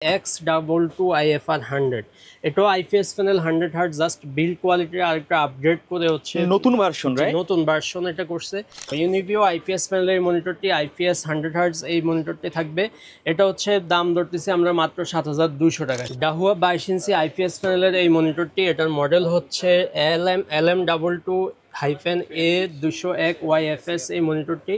X22IFR100 এটাও IPS panel 100 hertz just build কোয়ালিটির আরেকটা আপগ্রেড করে হচ্ছে নতুন ভার্সন, রাইট? নতুন ভার্সন এটা করছে। ইউনিভিও আইপিএস প্যানেলের মনিটরটি আইপিএস 100 হার্টজ এই মনিটরটি থাকবে। এটা হচ্ছে দাম ধরতেছি আমরা মাত্র 7200 টাকা। ডাহুয়া 22 ইঞ্চি আইপিএস প্যানেলের এই মনিটরটি, এটার মডেল হচ্ছে LM22-A201YFS এই মনিটরটি।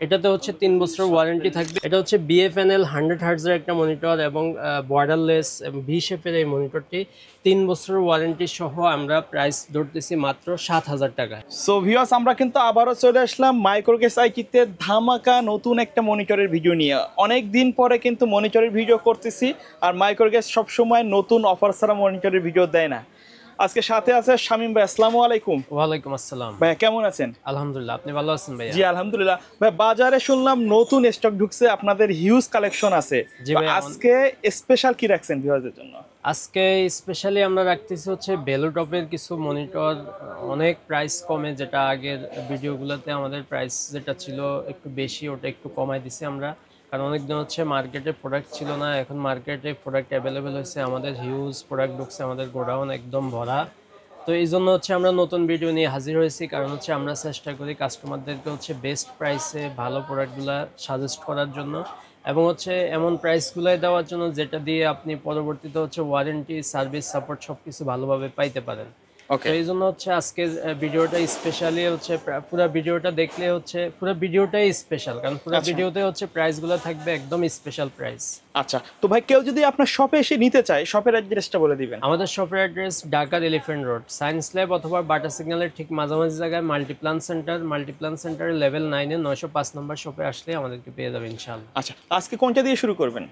এটাতে হচ্ছে 3 বছর ওয়ারেন্টি থাকবে। এটা হচ্ছে বিএফএনএল 100 হার্টজের একটা মনিটর এবং বর্ডারলেস ভি শেপের এই মনিটরটি 3 বছর ওয়ারেন্টি সহ আমরা প্রাইস ধরতেছি মাত্র 7000 টাকা। সো ভিউয়ার্স, আমরা কিন্তু আবারও চলে আসলাম মাইক্রোগেস আইকিতে ধামাকা নতুন একটা মনিটরের ভিডিও নিয়ে। অনেক দিন পরে কিন্তু মনিটরের ভিডিও করতেছি, আর মাইক্রোগেস সবসময় নতুন অফার ছাড়া মনিটরের ভিডিও দেয় না। আজকে সাথে আছে শামীম ভাই। আসসালামু আলাইকুম। ওয়ালাইকুম আসসালাম ভাই, কেমন আছেন? আলহামদুলিল্লাহ, আপনি ভালো আছেন ভাইয়া? জি আলহামদুলিল্লাহ। ভাই, বাজারে শুনলাম নতুন স্টক ঢুকছে, আপনাদের হিউজ কালেকশন আছে। আজকে স্পেশাল কি রাখছেন ভিউয়ারদের জন্য? আজকে স্পেশালি আমরা রাখতেছি হচ্ছে ভ্যালুটপের কিছু মনিটর, অনেক প্রাইস কমে, যেটা আগের ভিডিওগুলোতে আমাদের প্রাইস যেটা ছিল একটু বেশি, ওটা একটু কমাই দিছি আমরা, কারণ অনেকদিন হচ্ছে মার্কেটে প্রোডাক্ট ছিল না। এখন মার্কেটে প্রোডাক্ট অ্যাভেলেবেল হয়েছে, আমাদের হিউজ প্রোডাক্ট ঢুকছে, আমাদের গোডাউন একদম ভরা। তো এই জন্য হচ্ছে আমরা নতুন ভিডিও নিয়ে হাজির হয়েছি, কারণ হচ্ছে আমরা চেষ্টা করি কাস্টমারদেরকে হচ্ছে বেস্ট প্রাইসে ভালো প্রোডাক্টগুলো সাজেস্ট করার জন্য, এবং হচ্ছে এমন প্রাইসগুলোই দেওয়ার জন্য যেটা দিয়ে আপনি পরবর্তীতে হচ্ছে ওয়ারেন্টি, সার্ভিস, সাপোর্ট সব কিছু ভালোভাবে পাইতে পারেন। তো এই জন্য হচ্ছে আজকের ভিডিওটা স্পেশালি হচ্ছে পুরো ভিডিওটা দেখলে হচ্ছে পুরো ভিডিওটাই স্পেশাল, কারণ পুরো ভিডিওতে হচ্ছে প্রাইসগুলো থাকবে একদম স্পেশাল প্রাইস। আচ্ছা, তো ভাই কেউ যদি আপনার শপে এসে নিতে চায়, শপের অ্যাড্রেসটা বলে দিবেন। আমাদের শপের অ্যাড্রেস ঢাকার এলিফ্যান্ট রোড, সায়েন্স ল্যাব অথবা বাটার সিগন্যালের ঠিক মাঝামাঝি জায়গায় মাল্টিপ্লান সেন্টারের লেভেল 9-এ 905 নম্বর শপে আসলে আমাদেরকে পেয়ে যাবে ইনশাআল্লাহ। আচ্ছা, আজকে কোনটা দিয়ে শুরু করবেন?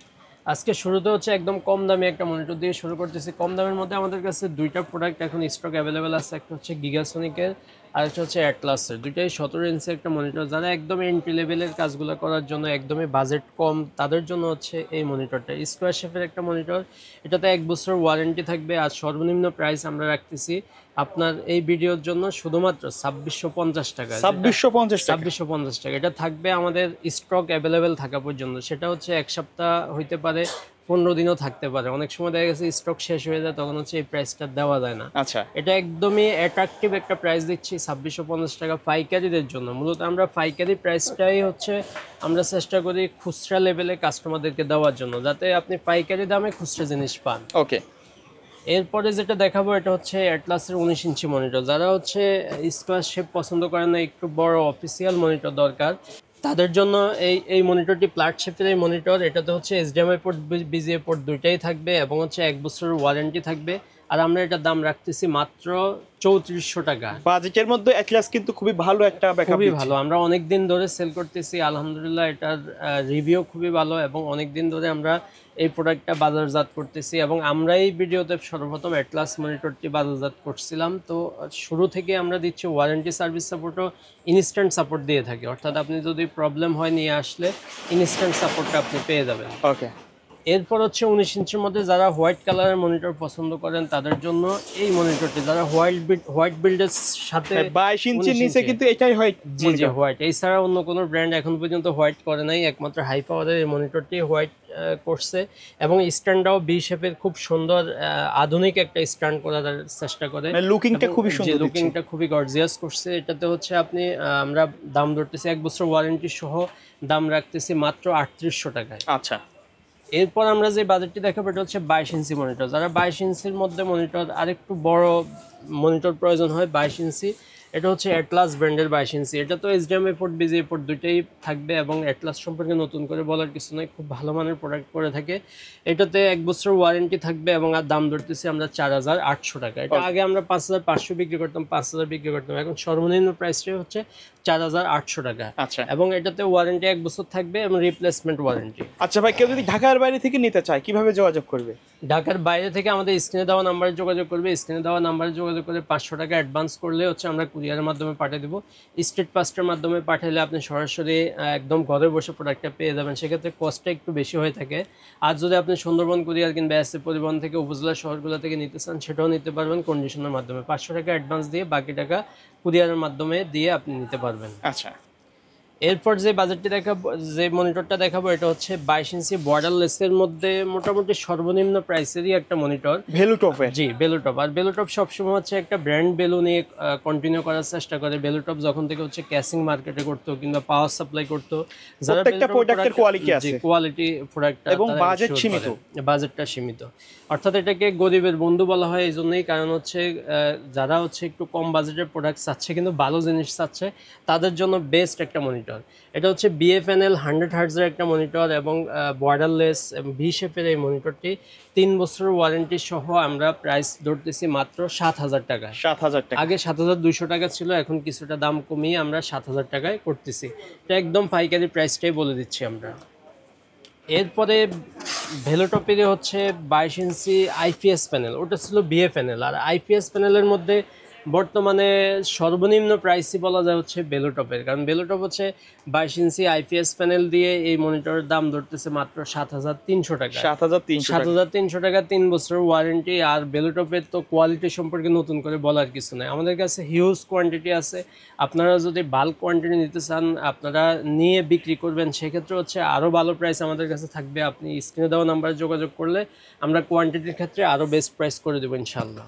আজকে শুরুতে হচ্ছে একদম কম দামি একটা মনিটর দিয়ে শুরু করতেছি। কম দামের মধ্যে আমাদের কাছে দুইটা প্রোডাক্ট এখন স্টক অ্যাভেলেবেল আছে। একটা হচ্ছে গিগাসনিকের আর একটা হচ্ছে অ্যাটলাসের। দুইটাই 17 ইঞ্চি একটা মনিটর। যারা একদম এন্ট্রি লেভেলের কাজগুলো করার জন্য একদমই বাজেট কম, তাদের জন্য হচ্ছে এই মনিটরটা। স্কোয়ার শেপের একটা মনিটর, এটাতে 1 বছর ওয়ারেন্টি থাকবে। আর সর্বনিম্ন প্রাইস আমরা রাখতেছি আপনার এই ভিডিওর জন্য শুধুমাত্র 2650 টাকা। 2650 টাকা এটা থাকবে আমাদের স্টক অ্যাভেলেবেল থাকা পর্যন্ত। সেটা হচ্ছে এক সপ্তাহ হইতে পারে, 15 দিনও থাকতে পারে। অনেক সময় দেখা গেছে স্টক শেষ হয়ে যায়, তখন হচ্ছে এই প্রাইসটা দেওয়া যায় না। আচ্ছা, এটা একদমই অ্যাট্রাকটিভ একটা প্রাইস দিচ্ছি 2650 টাকা পাইকারিদের জন্য। মূলত আমরা পাইকারি প্রাইসটাই হচ্ছে আমরা চেষ্টা করি খুচরা লেভেলে কাস্টমারদেরকে দেওয়ার জন্য, যাতে আপনি পাইকারি দামে খুচরা জিনিস পান। ওকে। এরপরে যেটা দেখাবো এটা হচ্ছে অ্যাটলাসের 19 ইঞ্চি মনিটর। যারা হচ্ছে স্কোয়ার শেপ পছন্দ করেন না, একটু বড় অফিসিয়াল মনিটর দরকার, তাদের জন্য এই মনিটরটি প্লাট শেপের এই মনিটর। এটাতে হচ্ছে এইচডিএমআই পোর্ট, বিজিএ পোর্ট দুইটাই থাকবে এবং হচ্ছে 1 বছরের ওয়ারেন্টি থাকবে। আর আমরা এটার দাম রাখতেছি মাত্র 3400 টাকা। বাজেটের মধ্যে অ্যাটলাস কিন্তু খুবই ভালো একটা ব্যাকআপ, খুবই ভালো। আমরা অনেক দিন ধরে সেল করতেছি, আলহামদুলিল্লাহ এটার রিভিউ খুবই ভালো, এবং অনেক দিন ধরে আমরা এই প্রোডাক্টটা বাজারজাত করতেছি, এবং আমরা এই ভিডিওতে সর্বপ্রথম অ্যাটলাস মনিটরটি বাজারজাত করছিলাম। তো শুরু থেকে আমরা দিচ্ছি ওয়ারেন্টি, সার্ভিস সাপোর্টও ইনস্ট্যান্ট সাপোর্ট দিয়ে থাকি। অর্থাৎ আপনি যদি প্রবলেম হয় নিয়ে আসলে ইনস্ট্যান্ট সাপোর্টটা আপনি পেয়ে যাবেন। ওকে। এরপর হচ্ছে 19 ইঞ্চির মধ্যে যারা হোয়াইট কালারের মনিটর পছন্দ করেন তাদের জন্য এই মনিটরটি। যারা হোয়াইট বিল্ডের সাথে 22 ইঞ্চির নিচে কিন্তু এটাই হোয়াইট। জি জি, হোয়াইট। এছাড়া অন্য কোনো ব্র্যান্ড এখন পর্যন্ত হোয়াইট করে নাই, একমাত্র হাই পাওয়ারের এই মনিটরটি হোয়াইট করছে, এবং স্ট্যান্ডটাও বি শেপের, খুব সুন্দর আধুনিক একটা স্ট্যান্ড করার চেষ্টা করে। লুকিংটা খুবই সুন্দর, লুকিংটা খুবই গর্জিয়াস করছে। এটাতে হচ্ছে আপনি আমরা দাম ধরতেছি 1 বছর ওয়ারেন্টি সহ দাম রাখতেছি মাত্র 3800 টাকায়। আচ্ছা, এরপর আমরা যে বাজেটটি দেখাবো এটা হচ্ছে 22 ইঞ্চি মনিটর। যারা 22 ইঞ্চির মধ্যে মনিটর, আরেকটু বড় মনিটর প্রয়োজন হয় 22 ইঞ্চি, এটা হচ্ছে অ্যাটলাস ব্র্যান্ডের 22 ইঞ্চি। এটা তো এইচডিএমআই পোর্ট, বিজিএ পোর্ট দুইটাই থাকবে, এবং অ্যাটলাস সম্পর্কে নতুন করে বলার কিছু নয়, খুব ভালো মানের প্রোডাক্ট করে থাকে। এটাতে 1 বছর ওয়ারেন্টি থাকবে, এবং আর দাম ধরতেছি আমরা 4800 টাকা। এটা আগে আমরা 5500 বিক্রি করতাম, 5000 বিক্রি করতাম, এখন সর্বনিম্ন প্রাইসটাই হচ্ছে 4800 টাকা। আচ্ছা, এবং এটাতে ওয়ারেন্টি 1 বছর থাকবে এবং রিপ্লেসমেন্ট ওয়ারেন্টি। আচ্ছা ভাই, কেউ যদি ঢাকার বাইরে থেকে নিতে চায় কিভাবে যোগাযোগ করবে? ঢাকার বাইরে থেকে আমাদের স্ক্রিনে দেওয়া নাম্বারে যোগাযোগ করবে। স্ক্রিনে দেওয়া নাম্বারে যোগাযোগ করে 500 টাকা অ্যাডভান্স করলে হচ্ছে আমরা কুরিয়ারের মাধ্যমে পাঠিয়ে দেবো। স্ট্রিট পাস্টের মাধ্যমে পাঠালে আপনি সরাসরি একদম ঘরে বসে প্রোডাক্টটা পেয়ে যাবেন। সেক্ষেত্রে কস্টটা একটু বেশি হয়ে থাকে। আর যদি আপনি সুন্দরবন কুরিয়ার কিংবা এসএ পরিবহন থেকে উপজেলা শহরগুলো থেকে নিতে চান, সেটাও নিতে পারবেন কন্ডিশনের মাধ্যমে। 500 টাকা অ্যাডভান্স দিয়ে বাকি টাকা কুরিয়ারের মাধ্যমে দিয়ে আপনি নিতে পারবেন। আচ্ছা, এরপর যে বাজেটটি দেখাবো, যে মনিটরটা দেখাবো, এটা হচ্ছে 22 ইঞ্চি বর্ডারলেসের মধ্যে মোটামুটি সর্বনিম্ন প্রাইসেরই একটা মনিটর। ভেলুটপের। জি, বেলুটপ। আর বেলুটপ সবসময় হচ্ছে একটা ব্র্যান্ড বেলু নিয়ে কন্টিনিউ করার চেষ্টা করে। বেলুটপ যখন থেকে হচ্ছে ক্যাসিং মার্কেটে করতো কিংবা পাওয়ার সাপ্লাই করতো, যারা প্রত্যেকটা প্রোডাক্টের কোয়ালিটি আছে, কোয়ালিটি প্রোডাক্ট এবং বাজেট সীমিত, বাজেটটা সীমিত। অর্থাৎ এটাকে গরিবের বন্ধু বলা হয় এই জন্যই, কারণ হচ্ছে যারা হচ্ছে একটু কম বাজেটের প্রোডাক্ট চাচ্ছে কিন্তু ভালো জিনিস চাচ্ছে, তাদের জন্য বেস্ট একটা মনিটর। এটা হচ্ছে BFNL 100 হার্টজের একটা মনিটর এবং বর্ডারলেস ভি শেপের এই মনিটরটি 3 বছরের ওয়ারেন্টি সহ আমরা প্রাইস ধরতেছি মাত্র 7,000 টাকা। 7,000 টাকা। আগে 7,200 টাকা ছিল, এখন কিছুটা দাম কমিয়ে আমরা 7,000 টাকায় করতেছি। এটা একদম পাইকারি প্রাইসটাই বলে দিচ্ছি আমরা। এরপরে ভেলোটপের হচ্ছে 22 ইঞ্চি আইপিএস প্যানেল, ওটা ছিল BFNL। আর আইপিএস প্যানেলের মধ্যে বর্তমানে সর্বনিম্ন প্রাইসই বলা যায় হচ্ছে বেলোটপের, কারণ বেলোটপ হচ্ছে 22 ইঞ্চি আইপিএস প্যানেল দিয়ে এই মনিটরের দাম ধরতেছে মাত্র 7,300 টাকা। 7,300 টাকা, 3 বছরের ওয়ারেন্টি। আর বেলোটপের তো কোয়ালিটি সম্পর্কে নতুন করে বলার কিছু নাই, আমাদের কাছে হিউজ কোয়ান্টিটি আছে। আপনারা যদি বাল্ক কোয়ান্টিটি নিতে চান, আপনারা নিয়ে বিক্রি করবেন, সেক্ষেত্রে হচ্ছে আরও ভালো প্রাইস আমাদের কাছে থাকবে। আপনি স্ক্রিনে দেওয়া নাম্বারে যোগাযোগ করলে আমরা কোয়ান্টিটির ক্ষেত্রে আরও বেস্ট প্রাইস করে দেবো ইনশাল্লাহ।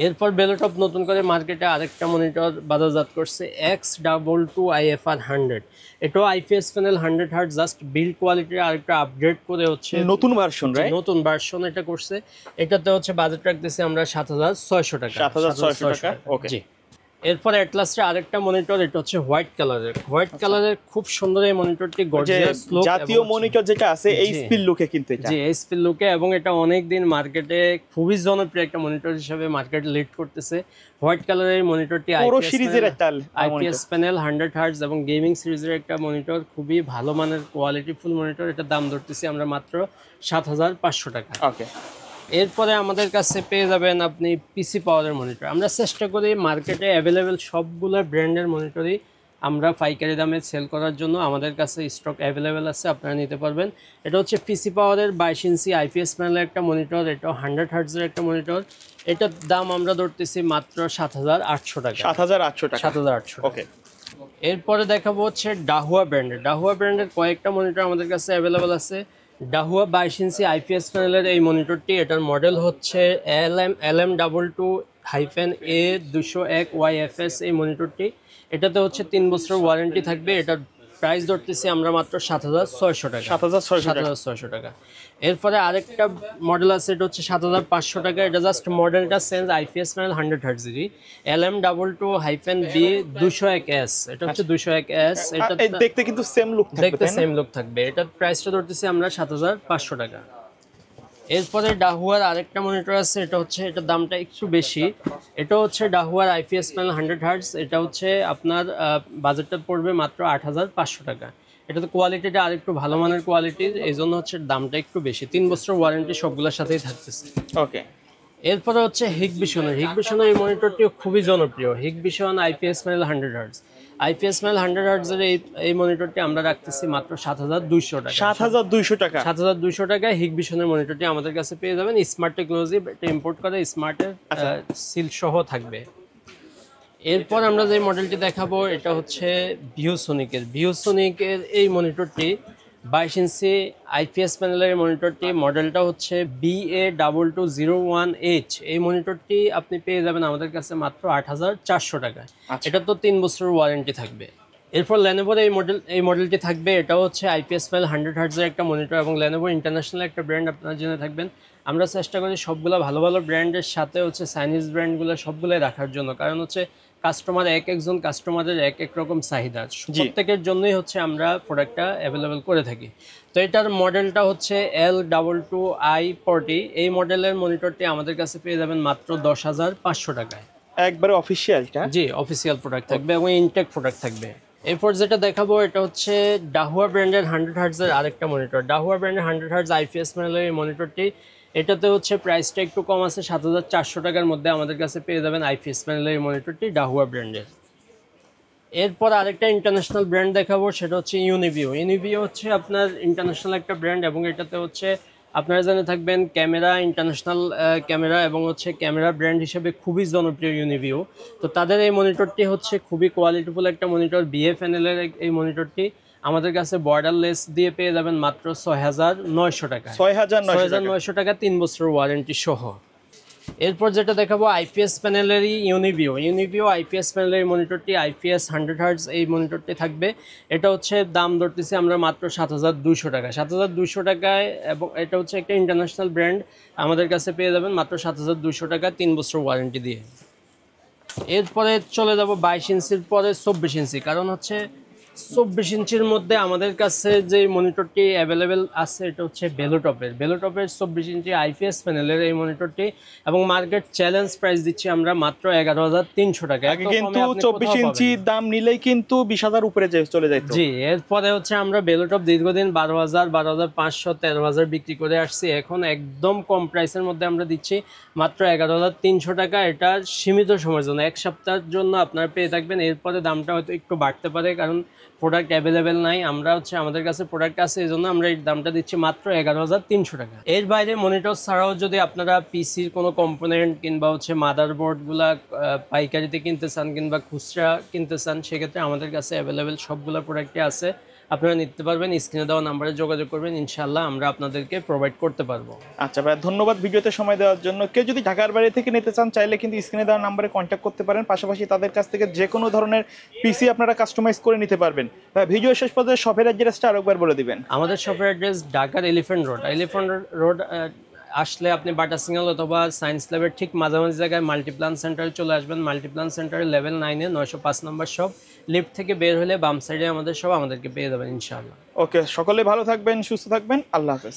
এরপর বেলোটপ নতুন করে মার্কেটে আরেকটা মনিটর বাজারজাত করছে, X22IFR 100। এটাও IPS panel 100 hertz, just build কোয়ালিটির আরেকটা আপগ্রেড করে হচ্ছে নতুন ভার্সন, রাইট? নতুন ভার্সন এটা করছে। এটাতে হচ্ছে বাজেট রাখতেছি আমরা 7,600 টাকা। 7,600 টাকা, ওকে। জি। এরপর অ্যাটলাসের আরেকটা মনিটর, এটা হচ্ছে হোয়াইট কালারের। হোয়াইট কালারের খুব সুন্দর এই মনিটরটি, গর্জিয়াস লুক। জাতীয় মনিটর যেটা আছে এইচপি লুকে কিন্তু এটা। জি, এইচপি লুকে, এবং এটা অনেক দিন মার্কেটে খুবই জনপ্রিয় একটা মনিটর হিসেবে মার্কেট লিড করতেছে। হোয়াইট কালারের মনিটরটি পুরো সিরিজের একটা আইপিএস প্যানেল 100 হার্টজ এবং গেমিং সিরিজের একটা মনিটর, খুবই ভালো মানের কোয়ালিটি ফুল মনিটর। এটার দাম ধরতেছি আমরা মাত্র 7,500 টাকা। ওকে। এরপরে আমাদের কাছে পেয়ে যাবেন আপনি পিসি পাওয়ারের মনিটর। আমরা চেষ্টা করি মার্কেটে অ্যাভেলেবেল সবগুলো ব্র্যান্ডের মনিটরই আমরা পাইকারি দামে সেল করার জন্য, আমাদের কাছে স্টক অ্যাভেলেবেল আছে, আপনারা নিতে পারবেন। এটা হচ্ছে পিসি পাওয়ারের 22 ইঞ্চি আইপিএস প্যানেলের একটা মনিটর, এটা 100 হার্টজের একটা মনিটর। এটার দাম আমরা ধরতেছি মাত্র 7,800 টাকা। 7,800 টাকা, 7,800। ওকে। এরপরে দেখাবো হচ্ছে ডাহুয়া ব্র্যান্ডের। ডাহুয়া ব্র্যান্ডের কয়েকটা মনিটর আমাদের কাছে অ্যাভেলেবেল আছে। ডাহুয়া 22 ইঞ্চি আইপিএস প্যানেলের এই মনিটরটি, এটার মডেল হচ্ছে LM22-A201YFS এই মনিটরটি। এটাতে হচ্ছে 3 বছরের ওয়ারেন্টি থাকবে। এটার প্রাইস ধরতেছি আমরা মাত্র 7,600 টাকা। 7,600 টাকা। এরপরে আরেকটা মডেল আছে, এটা হচ্ছে 7,500 টাকা। এটা জাস্ট মডেলটা চেঞ্জ, আইপিএস প্যানেল 100 হার্টজেরই, LM22-B201S। এটা হচ্ছে 201S। এটা দেখতে কিন্তু সেম লুক থাকবে, দেখতে সেম লুক থাকবে। এটার প্রাইসটা ধরতেছি আমরা 7,500 টাকা। এরপরে ডাহুয়ার আরেকটা মনিটর আছে, এটা হচ্ছে, এটার দামটা একটু বেশি। এটা হচ্ছে ডাহুয়ার আইপিএস প্যানেল 100 হার্টজ। এটা হচ্ছে আপনার বাজেটটা পড়বে মাত্র 8,500 টাকা। এটাতে কোয়ালিটিটা আরেকটু ভালো মানের কোয়ালিটির, এই জন্য হচ্ছে দামটা একটু বেশি। 3 বছর ওয়ারেন্টি সবগুলোর সাথেই থাকতেছে। ওকে। এরপরে হচ্ছে হিগবিশনের। হিগবিশনের এই মনিটরটিও খুবই জনপ্রিয়। Hikvision IPS panel 100 hertz. IPS panel 100 হার্টজের এই মনিটরটি আমরা রাখতেছি মাত্র 7,200 টাকা। 7,200 টাকা। 7,200 টাকায় হিগবিশনের মনিটরটি আমাদের কাছে পেয়ে যাবেন। স্মার্ট টেকনোলজি, এটা ইম্পোর্ট করে, স্মার্টের সিল সহ থাকবে। এরপর আমরা যে মডেলটি দেখাবো, এটা হচ্ছে ভিউসোনিকের। ভিউসোনিকের এই মনিটরটি 22 ইঞ্চি আইপিএস প্যানেলের মনিটরটি, মডেলটা হচ্ছে BA2201H। এই মনিটরটি আপনি পেয়ে যাবেন আমাদের কাছে মাত্র 8,400 টাকায়। এটা তো 3 বছরের ওয়ারেন্টি থাকবে। এরপর লেনোভোর এই মডেলটি থাকবে। এটাও হচ্ছে আইপিএস প্যানেল 100 হার্টজের একটা মনিটর এবং লেনোভো ইন্টারন্যাশনাল একটা ব্র্যান্ড, আপনারা জেনে থাকবেন। আমরা চেষ্টা করি সবগুলো ভালো ভালো ব্র্যান্ডের সাথে হচ্ছে চাইনিজ ব্র্যান্ডগুলো সবগুলোই রাখার জন্য, কারণ হচ্ছে কাস্টমার একজন কাস্টমারের এক রকম চাহিদা, প্রত্যেকের জন্যই হচ্ছে আমরা প্রোডাক্টটা অ্যাভেলেবেল করে থাকি। তো এটার মডেলটা হচ্ছে L22I40। এই মডেলের মনিটরটি আমাদের কাছে পেয়ে যাবেন মাত্র 10,500 টাকায়। একবারে অফিশিয়ালটা? জি, অফিসিয়াল প্রোডাক্ট থাকবে এবং ইনটেক প্রোডাক্ট থাকবে। এরপর যেটা দেখাবো, এটা হচ্ছে ডাহুয়া ব্র্যান্ডের 100 হার্টজের আরেকটা মনিটর। ডাহুয়া ব্র্যান্ডের 100 হার্টজ আইপিএস প্যানেলের এই মনিটরটি, এটাতে হচ্ছে প্রাইসটা একটু কম আছে, 7,400 টাকার মধ্যে আমাদের কাছে পেয়ে যাবেন আইপিএস প্যানেলের এই মনিটরটি ডাহুয়া ব্র্যান্ডের। এরপর আরেকটা ইন্টারন্যাশনাল ব্র্যান্ড দেখাবো, সেটা হচ্ছে ইউনিভিউ। ইউনিভিউ হচ্ছে আপনার ইন্টারন্যাশনাল একটা ব্র্যান্ড এবং এটাতে হচ্ছে আপনারা জেনে থাকবেন ক্যামেরা ইন্টারন্যাশনাল ক্যামেরা এবং হচ্ছে ক্যামেরা ব্র্যান্ড হিসেবে খুবই জনপ্রিয় ইউনিভিউ। তো তাদের এই মনিটরটি হচ্ছে খুবই কোয়ালিটিফুল একটা মনিটর, বিএফএনএল এর এই মনিটরটি আমাদের কাছে বর্ডারলেস দিয়ে পেয়ে যাবেন মাত্র 6,900 টাকা। 6,900 টাকা 3 বছর ওয়ারেন্টি সহ। এরপর যেটা দেখাবো আইপিএস প্যানেলেরই ইউনিভিও আইপিএস প্যানেলের মনিটরটি, আইপিএস 100 হার্টজ এই মনিটরটি থাকবে। এটা হচ্ছে দাম ধরতেছি আমরা মাত্র 7,200 টাকা। 7,200 টাকায়, এবং এটা হচ্ছে একটা ইন্টারন্যাশনাল ব্র্যান্ড, আমাদের কাছে পেয়ে যাবেন মাত্র 7,200 টাকা 3 বছর ওয়ারেন্টি দিয়ে। এরপরে চলে যাব 22 ইঞ্চির পরে 24 ইঞ্চি, কারণ হচ্ছে 24 ইঞ্চির মধ্যে আমাদের কাছে যে মনিটরটি অ্যাভেলেবেল আছে এটা হচ্ছে বেলোটপের 24 ইঞ্চি আইপিএস প্যানেলের এই মনিটরটি, এবং মার্কেট চ্যালেঞ্জ প্রাইস দিচ্ছি আমরা মাত্র 11,300 টাকা। আগে কিন্তু 24 ইঞ্চি দাম নিলেই কিন্তু 20,000 উপরে চলে যায়। জি, এরপরে হচ্ছে আমরা বেলোটপ দীর্ঘদিন 12,000, 12,500, 13,000 বিক্রি করে আসছি। এখন একদম কম প্রাইসের মধ্যে আমরা দিচ্ছি মাত্র 11,300 টাকা। এটা সীমিত সময়ের জন্য, এক সপ্তাহের জন্য আপনারা পেয়ে থাকবেন। এরপরে দামটা হয়তো একটু বাড়তে পারে, কারণ প্রোডাক্ট অ্যাভেলেবেল নাই। আমরা হচ্ছে আমাদের কাছে প্রোডাক্ট আছে, এই জন্য আমরা এই দামটা দিচ্ছি মাত্র 11,300 টাকা। এর বাইরে মনিটর ছাড়াও যদি আপনারা পিসির কোনো কম্পোনেন্ট কিংবা হচ্ছে মাদারবোর্ডগুলা পাইকারিতে কিনতে চান কিংবা খুচরা কিনতে চান, সেক্ষেত্রে আমাদের কাছে অ্যাভেলেবেল সবগুলো প্রোডাক্টই আছে, আপনারা নিতে পারবেন। স্ক্রিনে দেওয়া নাম্বারে যোগাযোগ করবেন, ইনশাআল্লাহ আমরা আপনাদেরকে প্রোভাইড করতে পারবো। আচ্ছা ভাই, ধন্যবাদ ভিডিওতে সময় দেওয়ার জন্য। কেউ যদি ঢাকার বাইরে থেকে নিতে চান চাইলে কিন্তু স্ক্রিনে দেওয়া নাম্বারে কন্ট্যাক্ট করতে পারেন। পাশাপাশি তাদের কাছ থেকে যে কোনো ধরনের পিসি আপনারা কাস্টমাইজ করে নিতে পারবেন। ভাই ভিডিও শেষ পর্যন্ত শপের অ্যাড্রেসটা আরেকবার বলে দিবেন। আমাদের শপের অ্যাড্রেস ঢাকার এলিফ্যান্ট রোড আসলে আপনি বাটা সিগন্যাল অথবা সায়েন্স ল্যাবের ঠিক মাঝামাঝি জায়গায় মাল্টিপ্লান সেন্টারে চলে আসবেন। মাল্টিপ্লান সেন্টারের লেভেল 9-এ 905 নম্বর শপ, লিফট থেকে বের হলে বাম সাইডে আমাদের শপ, আমাদেরকে পেয়ে যাবেন ইনশাআল্লাহ। ওকে, সকলে ভালো থাকবেন, সুস্থ থাকবেন, আল্লাহ হাফেজ।